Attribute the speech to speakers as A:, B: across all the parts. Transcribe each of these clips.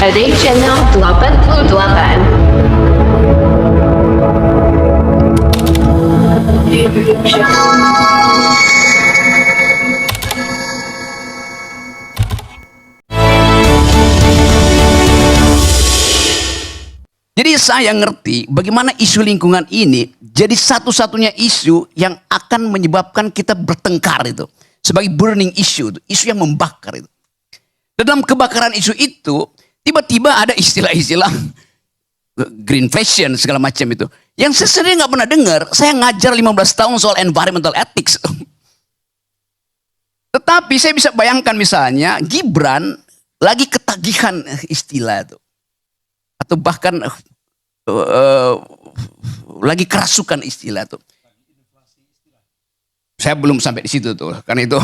A: Ade Channel 88.
B: Jadi saya ngerti bagaimana isu lingkungan ini jadi satu-satunya isu yang akan menyebabkan kita bertengkar itu. Sebagai burning issue, isu yang membakar itu. Dalam kebakaran isu itu, tiba-tiba ada istilah-istilah green fashion segala macam itu. Yang saya sendiri nggak pernah dengar, saya ngajar 15 tahun soal environmental ethics. Tetapi saya bisa bayangkan misalnya Gibran lagi ketagihan istilah itu. Atau bahkan lagi kerasukan istilah tuh. Saya belum sampai di situ tuh, karena itu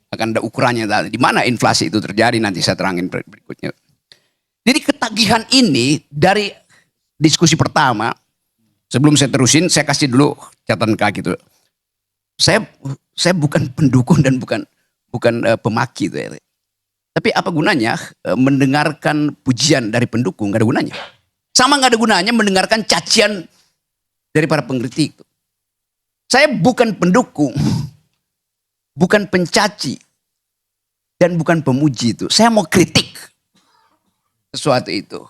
B: akan ada ukurannya. Di mana inflasi itu terjadi nanti saya terangin berikutnya. Jadi ketagihan ini dari diskusi pertama, sebelum saya terusin, saya kasih dulu catatan kaki tuh. Saya bukan pendukung dan bukan pemaki tuh ya. Tapi apa gunanya mendengarkan pujian dari pendukung? Gak ada gunanya. Sama gak ada gunanya mendengarkan cacian dari para pengkritik. Saya bukan pendukung, bukan pencaci, dan bukan pemuji itu. Saya mau kritik sesuatu itu.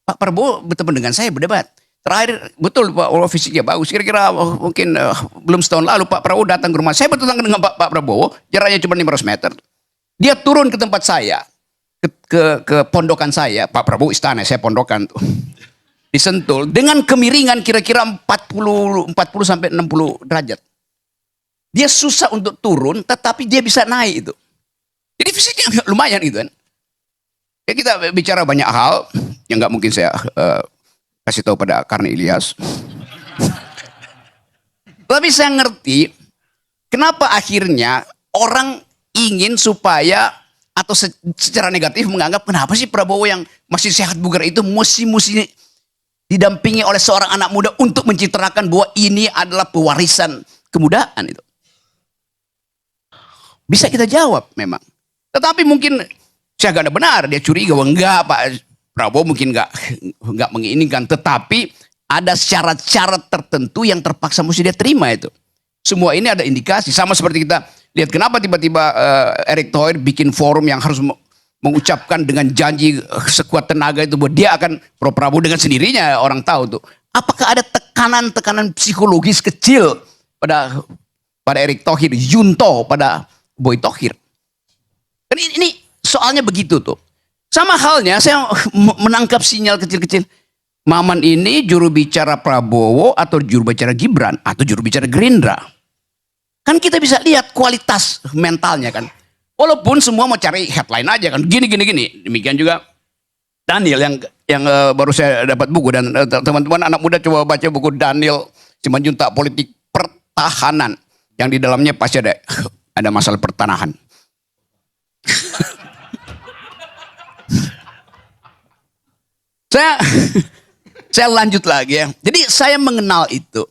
B: Pak Prabowo bertemu dengan saya berdebat. Terakhir, betul Pak, fisiknya bagus. Kira-kira mungkin belum setahun lalu Pak Prabowo datang ke rumah saya, bertetangga dengan Pak Prabowo, jaraknya cuma 500 meter. Dia turun ke tempat saya, ke pondokan saya, Pak Prabowo istana, saya pondokan tuh. Di Sentul, dengan kemiringan kira-kira 40 sampai 60 derajat. Dia susah untuk turun, tetapi dia bisa naik itu. Jadi fisiknya lumayan gitu kan. Ya kita bicara banyak hal, yang nggak mungkin saya kasih tahu pada Karni Ilyas. Tapi saya ngerti, kenapa akhirnya orang ingin supaya atau secara negatif menganggap kenapa sih Prabowo yang masih sehat bugar itu mesti didampingi oleh seorang anak muda untuk mencitrakan bahwa ini adalah pewarisan kemudaan itu. Bisa kita jawab memang. Tetapi mungkin saya gak ada benar, dia curiga bahwa enggak Pak Prabowo mungkin enggak menginginkan, tetapi ada syarat-syarat tertentu yang terpaksa mesti dia terima itu. Semua ini ada indikasi, sama seperti kita lihat kenapa tiba-tiba Erick Thohir bikin forum yang harus mengucapkan dengan janji sekuat tenaga itu bahwa dia akan pro Prabowo dengan sendirinya, orang tahu tuh. Apakah ada tekanan-tekanan psikologis kecil pada Erick Thohir, Junto pada Boy Thohir? Dan ini soalnya begitu tuh. Sama halnya saya menangkap sinyal kecil-kecil. Maman ini juru bicara Prabowo atau juru bicara Gibran atau juru bicara Gerindra. Kan kita bisa lihat kualitas mentalnya kan. Walaupun semua mau cari headline aja kan. Gini. Demikian juga Daniel yang baru saya dapat buku. Dan teman-teman anak muda coba baca buku Daniel Simanjuntak Politik Pertahanan. Yang di dalamnya pasti ada masalah pertanahan. Saya lanjut lagi ya. Jadi saya mengenal itu.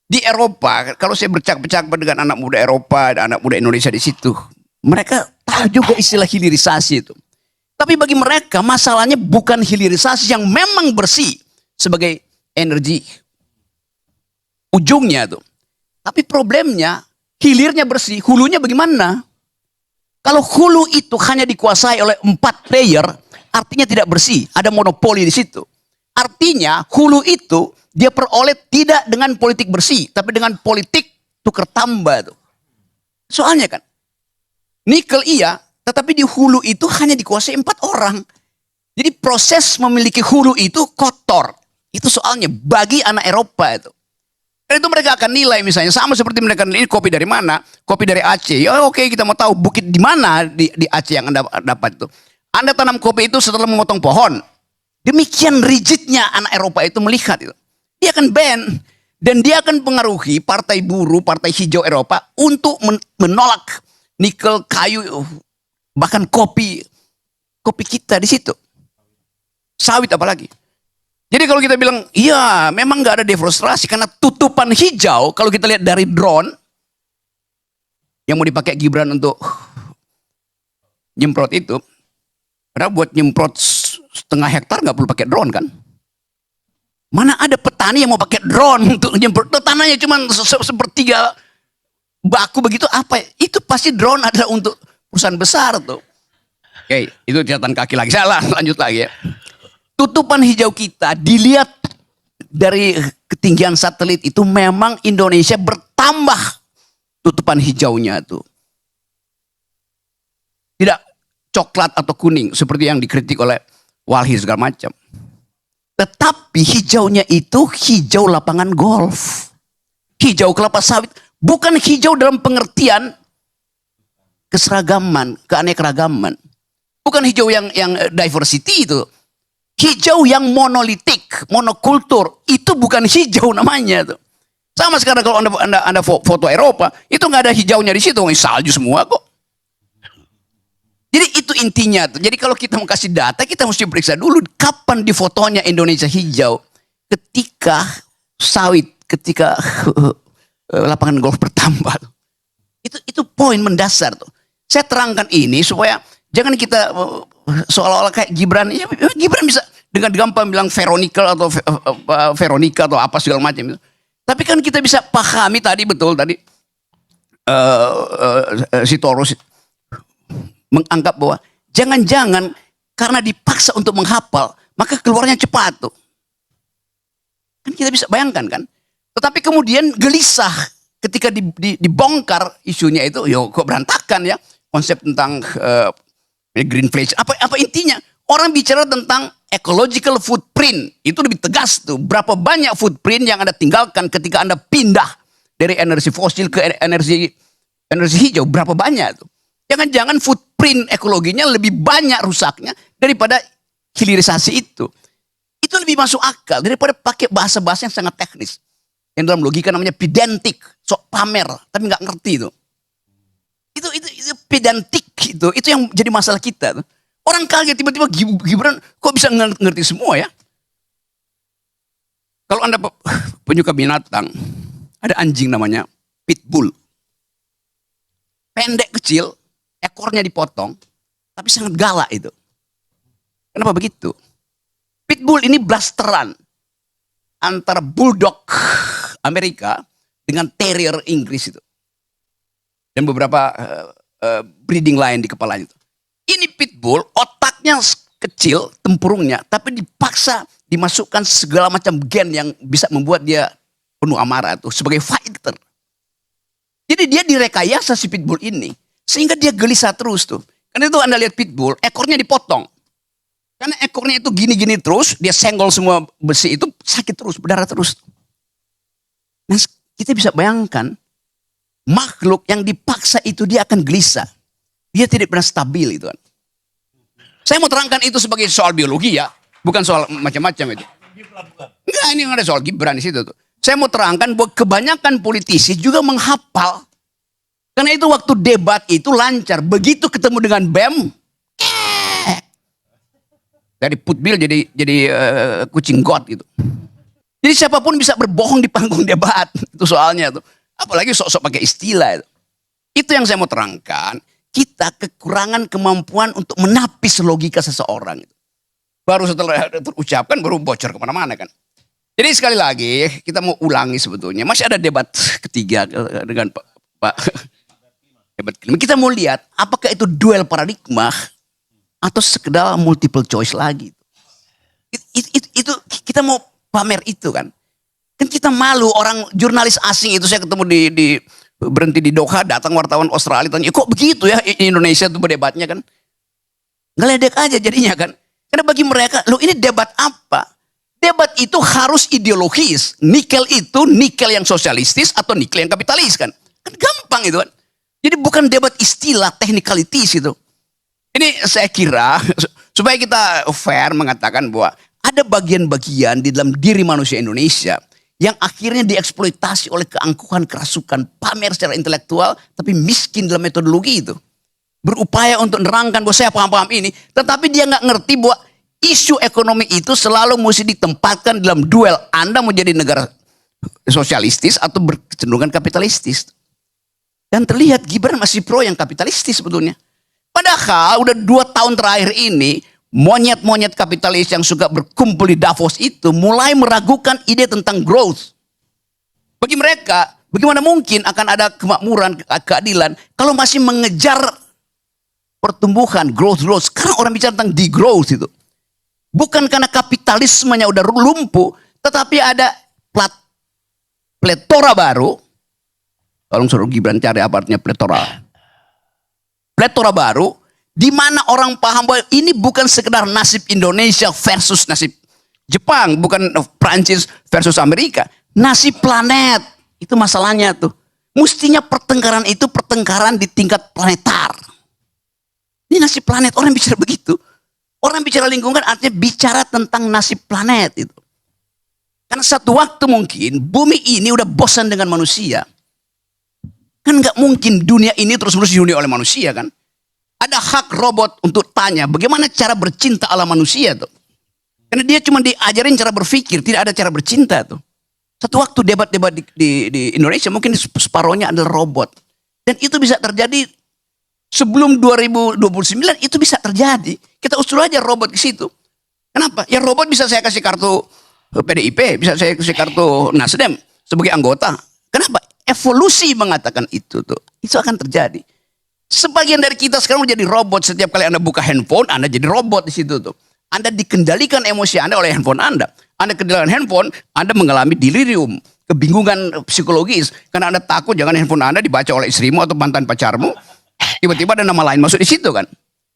B: Di Eropa, kalau saya bercakap-cakap dengan anak muda Eropa dan anak muda Indonesia di situ, mereka tahu juga istilah hilirisasi itu. Tapi bagi mereka masalahnya bukan hilirisasi yang memang bersih sebagai energi ujungnya tuh. Tapi problemnya hilirnya bersih, hulunya bagaimana? Kalau hulu itu hanya dikuasai oleh 4 player, artinya tidak bersih, ada monopoli di situ. Artinya hulu itu dia peroleh tidak dengan politik bersih, tapi dengan politik tukar tambah tuh. Soalnya kan, nikel iya, tetapi di hulu itu hanya dikuasai 4 orang. Jadi proses memiliki hulu itu kotor. Itu soalnya bagi anak Eropa itu. Dan itu mereka akan nilai misalnya sama seperti mereka nilai kopi dari mana? Kopi dari Aceh. Ya oke, kita mau tahu bukit di mana di Aceh yang Anda dapat itu. Anda tanam kopi itu setelah memotong pohon. Demikian rigidnya anak Eropa itu melihat itu. Dia akan ban dan dia akan pengaruhi partai buruh, partai hijau Eropa untuk menolak nikel, kayu, bahkan kopi kita di situ. Sawit apalagi. Jadi kalau kita bilang, iya memang nggak ada deforestasi karena tutupan hijau, kalau kita lihat dari drone yang mau dipakai Gibran untuk nyemprot itu, padahal buat nyemprot setengah hektar nggak perlu pakai drone kan? Mana ada petani yang mau pakai drone untuk nyemprot tanahnya cuma sepertiga baku begitu apa? Itu pasti drone adalah untuk perusahaan besar tuh. Oke, itu catatan kaki lagi. Salah, lanjut lagi ya. Tutupan hijau kita dilihat dari ketinggian satelit itu memang Indonesia bertambah tutupan hijaunya tuh. Tidak coklat atau kuning seperti yang dikritik oleh Walhi segala macam. Tetapi hijaunya itu hijau lapangan golf. Hijau kelapa sawit. Bukan hijau dalam pengertian keseragaman, keanekaragaman. Bukan hijau yang diversity itu. Hijau yang monolitik, monokultur. Itu bukan hijau namanya tuh. Sama sekarang kalau anda foto Eropa, itu nggak ada hijaunya di situ, salju semua kok. Jadi itu intinya tuh. Jadi kalau kita mau kasih data, kita mesti periksa dulu kapan di fotonya Indonesia hijau. Ketika sawit, ketika lapangan golf bertambah. Itu poin mendasar tuh. Saya terangkan ini supaya jangan kita seolah-olah kayak Gibran. Ya, Gibran bisa dengan gampang bilang Veronica atau Veronica atau apa segala macam. Tapi kan kita bisa pahami tadi betul tadi si Toros menganggap bahwa jangan-jangan karena dipaksa untuk menghafal maka keluarnya cepat tuh. Kan kita bisa bayangkan kan. Tetapi kemudian gelisah ketika dibongkar isunya itu, yo kok berantakan ya konsep tentang greenflation. Apa intinya? Orang bicara tentang ecological footprint itu lebih tegas tuh. Berapa banyak footprint yang Anda tinggalkan ketika Anda pindah dari energi fosil ke energi hijau? Berapa banyak tuh? Jangan-jangan footprint ekologinya lebih banyak rusaknya daripada hilirisasi itu. Itu lebih masuk akal daripada pakai bahasa-bahasa yang sangat teknis. Yang dalam logika namanya pedantic, sok pamer, tapi nggak ngerti itu. Itu pedantic itu yang jadi masalah kita. Orang kaget tiba-tiba Gibran kok bisa ngerti semua ya? Kalau Anda penyuka binatang, ada anjing namanya pitbull. Pendek kecil, ekornya dipotong, tapi sangat galak itu. Kenapa begitu? Pitbull ini blasteran antara bulldog Amerika dengan terrier Inggris itu. Dan beberapa breeding lain di kepalanya itu. Ini pitbull, otaknya kecil, tempurungnya, tapi dipaksa dimasukkan segala macam gen yang bisa membuat dia penuh amarah tuh sebagai fighter. Jadi dia direkayasa si pitbull ini sehingga dia gelisah terus tuh. Karena itu Anda lihat pitbull, ekornya dipotong. Karena ekornya itu gini-gini terus, dia senggol semua besi itu sakit terus, berdarah terus. Nah, kita bisa bayangkan makhluk yang dipaksa itu dia akan gelisah. Dia tidak pernah stabil itu kan. Saya mau terangkan itu sebagai soal biologi ya, bukan soal macam-macam itu. Enggak, ini ada soal Gibran di situ tuh. Saya mau terangkan bahwa kebanyakan politisi juga menghafal. Karena itu waktu debat itu lancar, begitu ketemu dengan BEM, dari putbil jadi kucing got gitu. Jadi siapapun bisa berbohong di panggung debat, itu soalnya tuh. Apalagi sok-sok pakai istilah itu. Itu yang saya mau terangkan. Kita kekurangan kemampuan untuk menapis logika seseorang. Baru setelah terucapkan baru bocor kemana-mana kan. Jadi sekali lagi kita mau ulangi sebetulnya. Masih ada debat ketiga dengan Pak. Debat kelima. Kita mau lihat apakah itu duel paradigma atau sekedar multiple choice lagi. Itu kita mau pamer itu kan. Kan kita malu orang jurnalis asing itu saya ketemu di berhenti di Doha, datang wartawan Australia tanya, kok begitu ya Indonesia tuh berdebatnya kan? Ngeledek aja jadinya kan. Karena bagi mereka, loh ini debat apa? Debat itu harus ideologis. Nikel itu nikel yang sosialistis atau nikel yang kapitalis kan? Kan gampang itu kan. Jadi bukan debat istilah, technicalities itu. Ini saya kira supaya kita fair mengatakan bahwa ada bagian-bagian di dalam diri manusia Indonesia yang akhirnya dieksploitasi oleh keangkuhan, kerasukan, pamer secara intelektual, tapi miskin dalam metodologi itu. Berupaya untuk menerangkan bahwa saya paham-paham ini, tetapi dia nggak ngerti bahwa isu ekonomi itu selalu mesti ditempatkan dalam duel. Anda mau jadi negara sosialistis atau berkecenderungan kapitalistis. Dan terlihat Gibran masih pro yang kapitalistis sebetulnya. Padahal udah 2 tahun terakhir ini, monyet-monyet kapitalis yang suka berkumpul di Davos itu mulai meragukan ide tentang growth. Bagi mereka, bagaimana mungkin akan ada kemakmuran, keadilan kalau masih mengejar pertumbuhan, growth. Sekarang orang bicara tentang degrowth itu. Bukan karena kapitalismenya udah lumpuh, tetapi ada pletora baru. Tolong suruh Gibran cari apa artinya pletora. Pletora baru, di mana orang paham bahwa ini bukan sekedar nasib Indonesia versus nasib Jepang, bukan Prancis versus Amerika. Nasib planet, itu masalahnya tuh. Mestinya pertengkaran itu pertengkaran di tingkat planetar. Ini nasib planet, orang bicara begitu. Orang bicara lingkungan artinya bicara tentang nasib planet itu. Karena satu waktu mungkin bumi ini udah bosan dengan manusia. Kan nggak mungkin dunia ini terus-menerus dihuni oleh manusia kan. Ada hak robot untuk tanya bagaimana cara bercinta ala manusia tuh. Karena dia cuma diajarin cara berpikir, tidak ada cara bercinta tuh. Satu waktu debat-debat di Indonesia mungkin separohnya adalah robot. Dan itu bisa terjadi sebelum 2029, itu bisa terjadi. Kita usul aja robot ke situ. Kenapa? Ya robot bisa saya kasih kartu PDIP, bisa saya kasih kartu Nasdem sebagai anggota. Kenapa? Evolusi mengatakan itu tuh. Itu akan terjadi. Sebagian dari kita sekarang menjadi robot. Setiap kali Anda buka handphone, Anda jadi robot di situ tuh. Anda dikendalikan emosi Anda oleh handphone Anda. Anda kendalikan handphone, Anda mengalami delirium, kebingungan psikologis. Karena Anda takut jangan handphone Anda dibaca oleh istrimu atau mantan pacarmu. Tiba-tiba ada nama lain masuk di situ kan.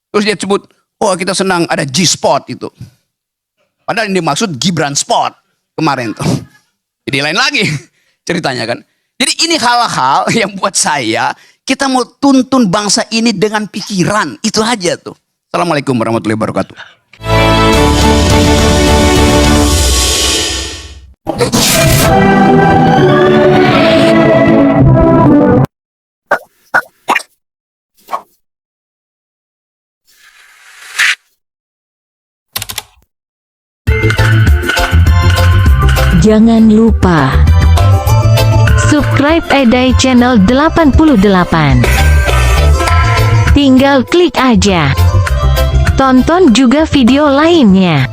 B: Terus dia sebut, oh kita senang ada G-Spot itu. Padahal yang dimaksud Gibran Spot kemarin tuh. Jadi lain lagi ceritanya kan. Jadi ini hal-hal yang buat saya, kita mau tuntun bangsa ini dengan pikiran. Itu aja tuh. Assalamualaikum warahmatullahi wabarakatuh.
C: Jangan lupa subscribe Edai Channel 88. Tinggal klik aja. Tonton juga video lainnya.